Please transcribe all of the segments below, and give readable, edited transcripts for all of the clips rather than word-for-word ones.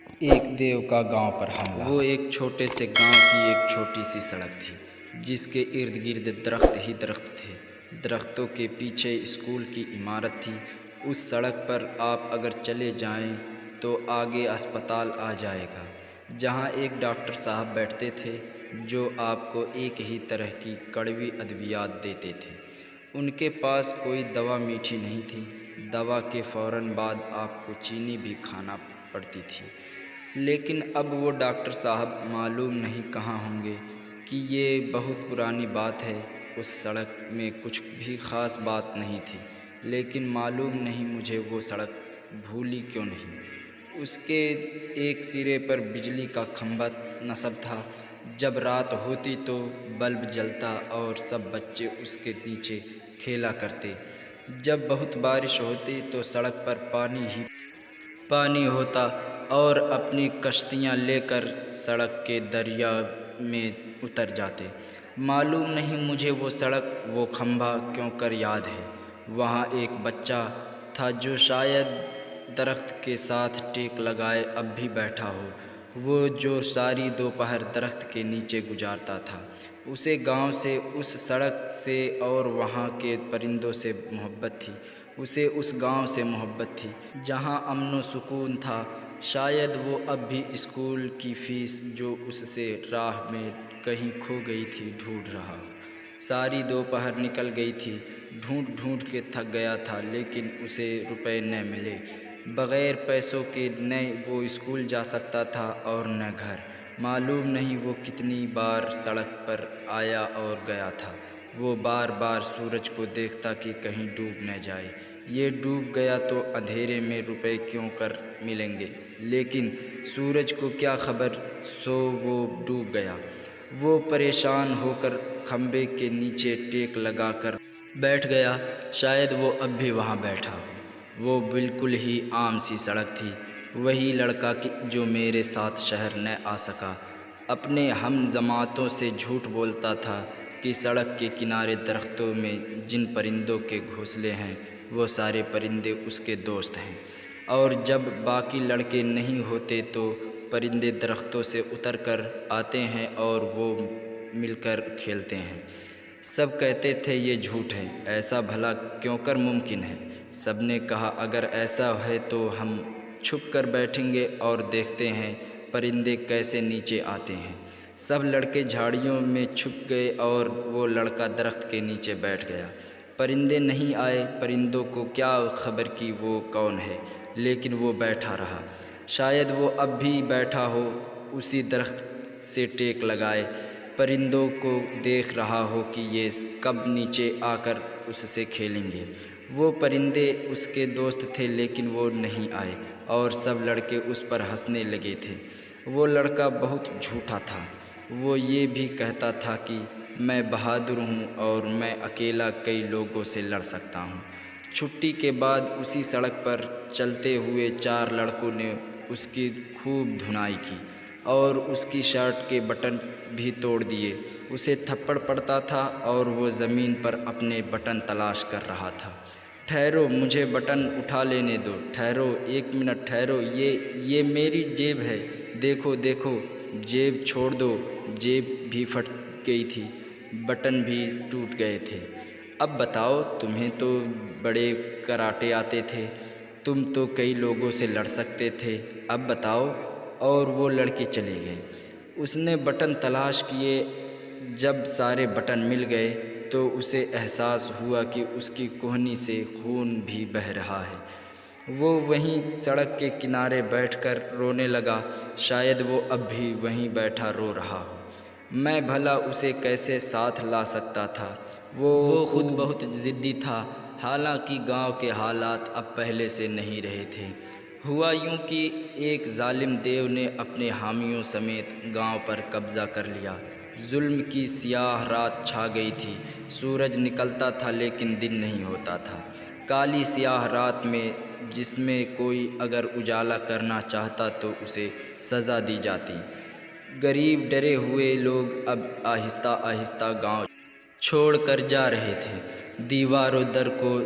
ایک دیو کا گاؤں پر حملہ۔ وہ ایک چھوٹے سے گاؤں کی ایک چھوٹی سی سڑک تھی جس کے ارد گرد درخت ہی درخت تھے۔ درختوں کے پیچھے اسکول کی عمارت تھی۔ اس سڑک پر آپ اگر چلے جائیں تو آگے اسپتال آ جائے گا، جہاں ایک ڈاکٹر صاحب بیٹھتے تھے جو آپ کو ایک ہی طرح کی کڑوی ادویات دیتے تھے۔ ان کے پاس کوئی دوا میٹھی نہیں تھی۔ دوا کے فوراً بعد آپ کو چینی بھی کھانا پڑتی تھی۔ لیکن اب وہ ڈاکٹر صاحب معلوم نہیں کہاں ہوں گے کہ یہ بہت پرانی بات ہے۔ اس سڑک میں کچھ بھی خاص بات نہیں تھی، لیکن معلوم نہیں مجھے وہ سڑک بھولی کیوں نہیں۔ اس کے ایک سرے پر بجلی کا کھمبا نصب تھا۔ جب رات ہوتی تو بلب جلتا اور سب بچے اس کے نیچے کھیلا کرتے۔ جب بہت بارش ہوتی تو سڑک پر پانی ہی پانی ہوتا اور اپنی کشتیاں لے کر سڑک کے دریا میں اتر جاتے۔ معلوم نہیں مجھے وہ سڑک، وہ کھمبا کیوں کر یاد ہے۔ وہاں ایک بچہ تھا جو شاید درخت کے ساتھ ٹیک لگائے اب بھی بیٹھا ہو، وہ جو ساری دوپہر درخت کے نیچے گزارتا تھا۔ اسے گاؤں سے، اس سڑک سے اور وہاں کے پرندوں سے محبت تھی۔ اسے اس گاؤں سے محبت تھی جہاں امن و سکون تھا۔ شاید وہ اب بھی اسکول کی فیس جو اس سے راہ میں کہیں کھو گئی تھی ڈھونڈ رہا ہو۔ ساری دوپہر نکل گئی تھی، ڈھونڈ ڈھونڈ کے تھک گیا تھا، لیکن اسے روپے نہ ملے۔ بغیر پیسوں کے نہ وہ اسکول جا سکتا تھا اور نہ گھر۔ معلوم نہیں وہ کتنی بار سڑک پر آیا اور گیا تھا۔ وہ بار بار سورج کو دیکھتا کہ کہیں ڈوب نہ جائے۔ یہ ڈوب گیا تو اندھیرے میں روپے کیوں کر ملیں گے، لیکن سورج کو کیا خبر، سو وہ ڈوب گیا۔ وہ پریشان ہو کر کھمبے کے نیچے ٹیک لگا کر بیٹھ گیا۔ شاید وہ اب بھی وہاں بیٹھا ہو۔ وہ بالکل ہی عام سی سڑک تھی، وہی لڑکا جو میرے ساتھ شہر نہ آ سکا، اپنے ہم جماعتوں سے جھوٹ بولتا تھا کہ سڑک کے کنارے درختوں میں جن پرندوں کے گھونسلے ہیں وہ سارے پرندے اس کے دوست ہیں، اور جب باقی لڑکے نہیں ہوتے تو پرندے درختوں سے اتر کر آتے ہیں اور وہ مل کر کھیلتے ہیں۔ سب کہتے تھے یہ جھوٹ ہے، ایسا بھلا کیوں کر ممکن ہے؟ سب نے کہا اگر ایسا ہے تو ہم چھپ کر بیٹھیں گے اور دیکھتے ہیں پرندے کیسے نیچے آتے ہیں۔ سب لڑکے جھاڑیوں میں چھپ گئے اور وہ لڑکا درخت کے نیچے بیٹھ گیا۔ پرندے نہیں آئے۔ پرندوں کو کیا خبر کہ وہ کون ہے، لیکن وہ بیٹھا رہا۔ شاید وہ اب بھی بیٹھا ہو اسی درخت سے ٹیک لگائے، پرندوں کو دیکھ رہا ہو کہ یہ کب نیچے آ کر اس سے کھیلیں گے۔ وہ پرندے اس کے دوست تھے لیکن وہ نہیں آئے اور سب لڑکے اس پر ہنسنے لگے تھے۔ وہ لڑکا بہت جھوٹا تھا۔ وہ یہ بھی کہتا تھا کہ میں بہادر ہوں اور میں اکیلا کئی لوگوں سے لڑ سکتا ہوں۔ چھٹی کے بعد اسی سڑک پر چلتے ہوئے 4 لڑکوں نے اس کی خوب دھنائی کی اور اس کی شرٹ کے بٹن بھی توڑ دیے۔ اسے تھپڑ پڑتا تھا اور وہ زمین پر اپنے بٹن تلاش کر رہا تھا۔ ٹھہرو، مجھے بٹن اٹھا لینے دو، ٹھہرو، 1 منٹ ٹھہرو، یہ میری جیب ہے، دیکھو دیکھو۔ جیب چھوڑ دو۔ جیب بھی پھٹ گئی تھی، بٹن بھی ٹوٹ گئے تھے۔ اب بتاؤ، تمہیں تو بڑے کراٹے آتے تھے، تم تو کئی لوگوں سے لڑ سکتے تھے، اب بتاؤ۔ اور وہ لڑکے چلے گئے۔ اس نے بٹن تلاش کیے۔ جب سارے بٹن مل گئے تو اسے احساس ہوا کہ اس کی کہنی سے خون بھی بہہ رہا ہے۔ وہ وہیں سڑک کے کنارے بیٹھ کر رونے لگا۔ شاید وہ اب بھی وہیں بیٹھا رو رہا ہو۔ میں بھلا اسے کیسے ساتھ لا سکتا تھا؟ وہ خود بہت ضدی تھا، حالانکہ گاؤں کے حالات اب پہلے سے نہیں رہے تھے۔ ہوا یوں کہ ایک ظالم دیو نے اپنے حامیوں سمیت گاؤں پر قبضہ کر لیا۔ ظلم کی سیاہ رات چھا گئی تھی۔ سورج نکلتا تھا لیکن دن نہیں ہوتا تھا۔ کالی سیاہ رات میں جس میں کوئی اگر اجالا کرنا چاہتا تو اسے سزا دی جاتی۔ غریب ڈرے ہوئے لوگ اب آہستہ آہستہ گاؤں چھوڑ کر جا رہے تھے۔ دیوار و در کو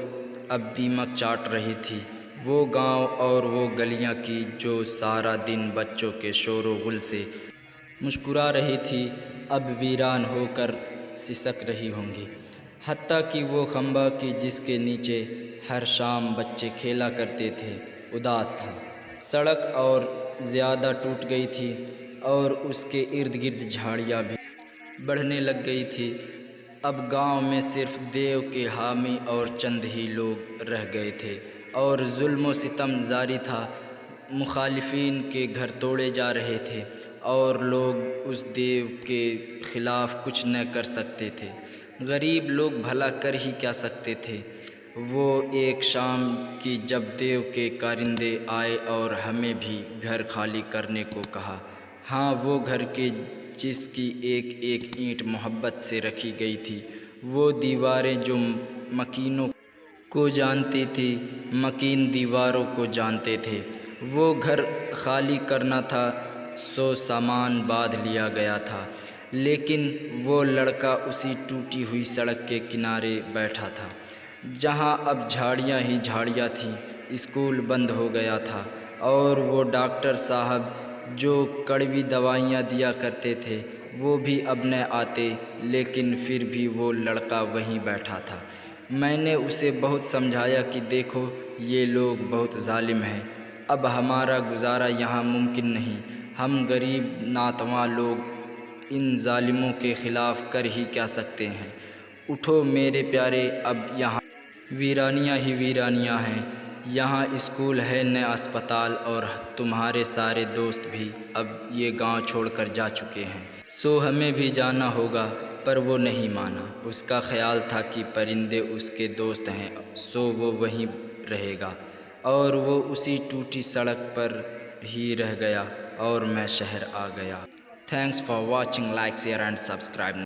اب دیمک چاٹ رہی تھی۔ وہ گاؤں اور وہ گلیاں کی جو سارا دن بچوں کے شور و غل سے مسکرا رہی تھی، اب ویران ہو کر سسک رہی ہوں گی۔ حتیٰ کہ وہ کھمبا کی جس کے نیچے ہر شام بچے کھیلا کرتے تھے اداس تھا۔ سڑک اور زیادہ ٹوٹ گئی تھی اور اس کے ارد گرد جھاڑیاں بھی بڑھنے لگ گئی تھی۔ اب گاؤں میں صرف دیو کے حامی اور چند ہی لوگ رہ گئے تھے اور ظلم و ستم جاری تھا۔ مخالفین کے گھر توڑے جا رہے تھے اور لوگ اس دیو کے خلاف کچھ نہ کر سکتے تھے۔ غریب لوگ بھلا کر ہی کیا سکتے تھے؟ وہ ایک شام کی جب دیو کے کارندے آئے اور ہمیں بھی گھر خالی کرنے کو کہا۔ ہاں، وہ گھر کے جس کی ایک ایک اینٹ محبت سے رکھی گئی تھی، وہ دیواریں جو مکینوں کو جانتی تھی، مکین دیواروں کو جانتے تھے۔ وہ گھر خالی کرنا تھا، سو سامان باندھ لیا گیا تھا، لیکن وہ لڑکا اسی ٹوٹی ہوئی سڑک کے کنارے بیٹھا تھا جہاں اب جھاڑیاں ہی جھاڑیاں تھیں۔ اسکول بند ہو گیا تھا اور وہ ڈاکٹر صاحب جو کڑوی دوائیاں دیا کرتے تھے وہ بھی اب نہ آتے، لیکن پھر بھی وہ لڑکا وہیں بیٹھا تھا۔ میں نے اسے بہت سمجھایا کہ دیکھو، یہ لوگ بہت ظالم ہیں، اب ہمارا گزارا یہاں ممکن نہیں، ہم غریب ناتواں لوگ ان ظالموں کے خلاف کر ہی کیا سکتے ہیں۔ اٹھو میرے پیارے، اب یہاں ویرانیاں ہی ویرانیاں ہیں، یہاں اسکول ہے نہ اسپتال، اور تمہارے سارے دوست بھی اب یہ گاؤں چھوڑ کر جا چکے ہیں، سو ہمیں بھی جانا ہوگا۔ پر وہ نہیں مانا، اس کا خیال تھا کہ پرندے اس کے دوست ہیں، سو وہ وہیں رہے گا، اور وہ اسی ٹوٹی سڑک پر ہی رہ گیا اور میں شہر آ گیا۔ Thanks for watching, like, share and subscribe.